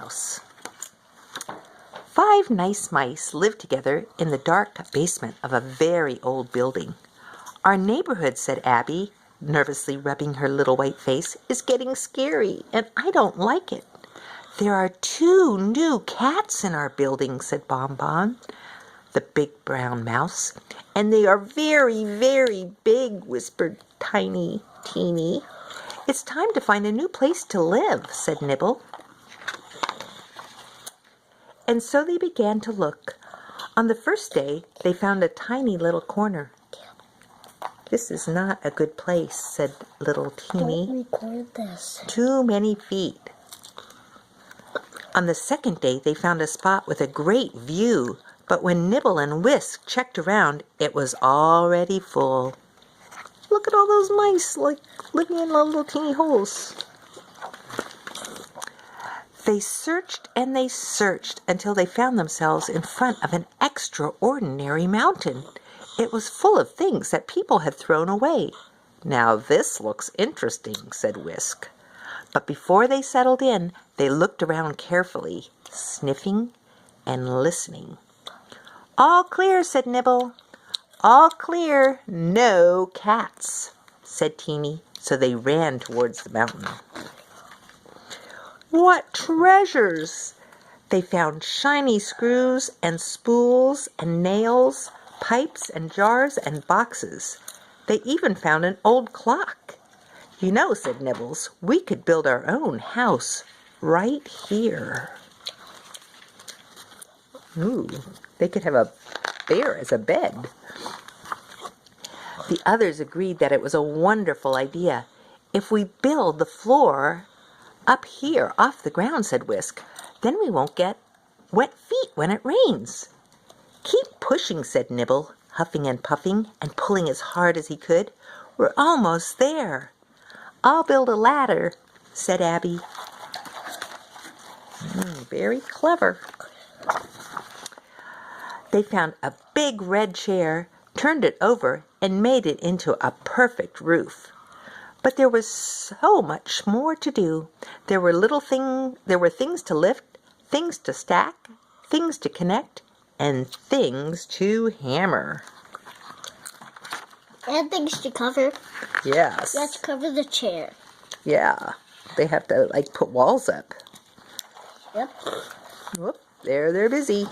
house. 5 nice mice lived together in the dark basement of a very old building. Our neighborhood, said Abby, nervously rubbing her little white face, is getting scary, and I don't like it. There are 2 new cats in our building, said Bonbon, the big brown mouse. And they are very, very big, whispered Tiny Teeny. It's time to find a new place to live, said Nibble. And so they began to look. On the first day, they found a tiny little corner. This is not a good place, said little Teeny. Don't record this. Too many feet. On the second day, they found a spot with a great view, but when Nibble and Whisk checked around, it was already full. Look at all those mice, like living in little teeny holes. They searched and they searched until they found themselves in front of an extraordinary mountain. It was full of things that people had thrown away. Now this looks interesting, said Whisk. But before they settled in, they looked around carefully, sniffing and listening. All clear, said Nibble. All clear, no cats, said Teeny, so they ran towards the mountain. What treasures! They found shiny screws and spools and nails, pipes and jars and boxes. They even found an old clock. You know, said Nibbles, we could build our own house right here. Ooh, they could have a bear as a bed. The others agreed that it was a wonderful idea. If we build the floor up here off the ground, said Whisk, then we won't get wet feet when it rains. Keep pushing, said Nibble, huffing and puffing and pulling as hard as he could. We're almost there. I'll build a ladder, said Abby. Very clever. They found a big red chair, turned it over, and made it into a perfect roof. But there was so much more to do. There were things to lift, things to stack, things to connect, and things to hammer. And things to cover. Yes. Let's cover the chair. Yeah. They have to, put walls up. Yep. Whoop, they're busy.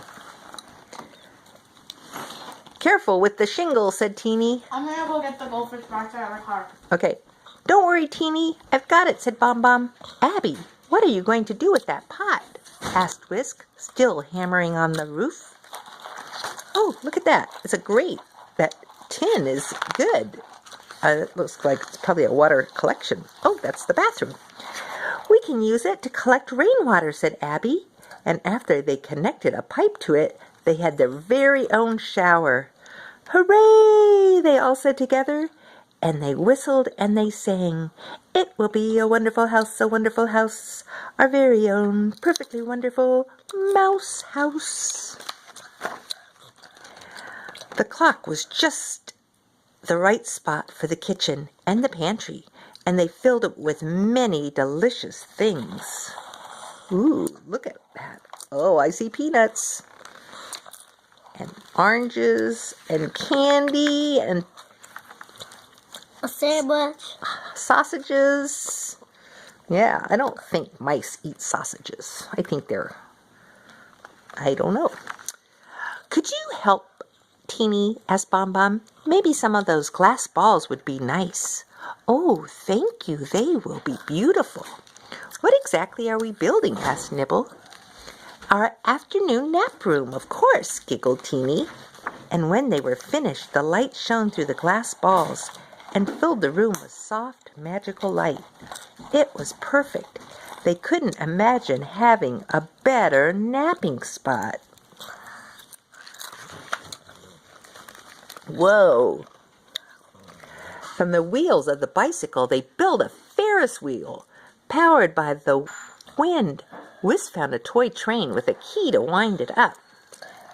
Careful with the shingle, said Teeny. I'm gonna go get the goldfish box out of the car. Okay. Don't worry, Teeny. I've got it, said Bomb. Abby, what are you going to do with that pot? Asked Whisk, still hammering on the roof. Oh, look at that. It's a grate. That tin is good. It looks like it's probably a water collection. Oh, that's the bathroom. We can use it to collect rainwater, said Abby. And after they connected a pipe to it, they had their very own shower. Hooray! They all said together. And they whistled and they sang, It will be a wonderful house, our very own, perfectly wonderful mouse house. The clock was just the right spot for the kitchen and the pantry, and they filled it with many delicious things. Ooh, look at that. Oh, I see peanuts and oranges and candy and a sandwich. Sausages. Yeah, I don't think mice eat sausages. I think I don't know. Could you help, Teeny? Asked Bomb. Maybe some of those glass balls would be nice. Oh, thank you. They will be beautiful. What exactly are we building? Asked Nibble. Our afternoon nap room, of course, giggled Teeny. And when they were finished, the light shone through the glass balls and filled the room with soft, magical light. It was perfect. They couldn't imagine having a better napping spot. Whoa! From the wheels of the bicycle, they built a Ferris wheel, powered by the wind. Whisk found a toy train with a key to wind it up.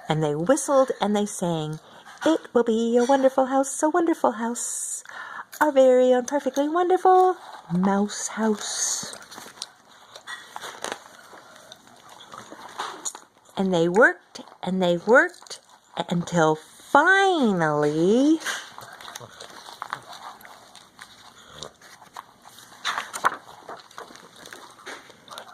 And they whistled and they sang, It will be a wonderful house, our very own perfectly wonderful mouse house. and they worked and they worked until finally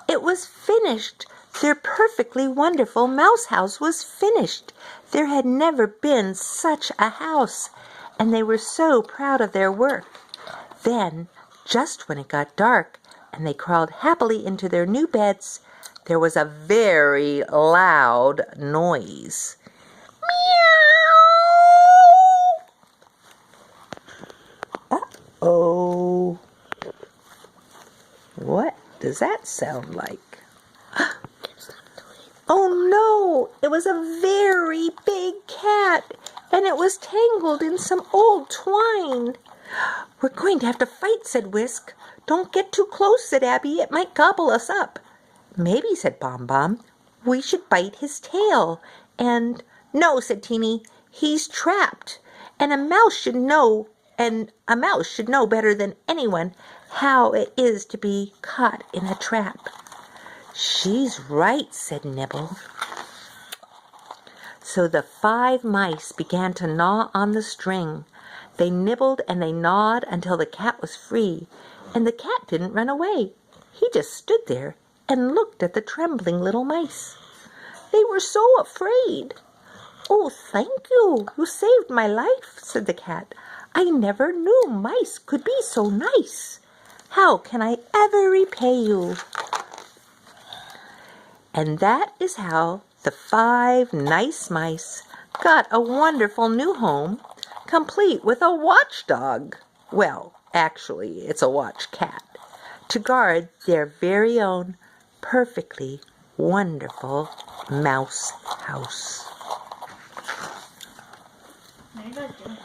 it was finished. Their perfectly wonderful mouse house was finished. There had never been such a house, and they were so proud of their work. Then, just when it got dark and they crawled happily into their new beds, there was a very loud noise. Meow! Uh-oh. What does that sound like? Oh no, it was a very big cat, and it was tangled in some old twine. We're going to have to fight, said Whisk. Don't get too close, said Abby. It might gobble us up. Maybe, said Bomb, we should bite his tail. And no, said Teeny, he's trapped, and a mouse should know better than anyone how it is to be caught in a trap. She's right, said Nibble. So the 5 mice began to gnaw on the string. They nibbled and they gnawed until the cat was free, and the cat didn't run away. He just stood there and looked at the trembling little mice. They were so afraid. Oh, thank you. You saved my life, said the cat. I never knew mice could be so nice. How can I ever repay you? And that is how the 5 nice mice got a wonderful new home, complete with a watchdog. Well, actually, it's a watch cat, to guard their very own perfectly wonderful mouse house. What are you guys doing?